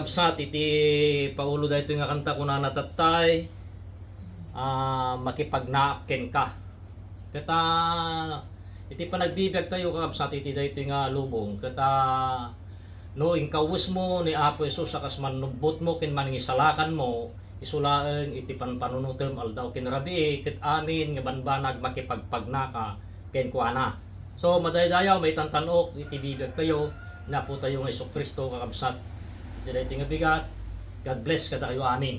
kakabsat iti paulo daytoy nga kanta ko na natatay makipagnaken ka. Kata iti panagbibiyag tayo kakabsat iti daytoy nga lubong kata no ingkawus mo ni Apo Hesus sakas manubot mo ken mangisalakan mo isulaeng iti panpanunutem aldaw ken rabii ket amin nga banbanag makipagpagnaka ken kuana. So madaydayaw may tantanok iti bibiyag tayo na po tayo nga Hesukristo kakabsat. Iti daytoy nga bigat. God bless kada kayo, amin.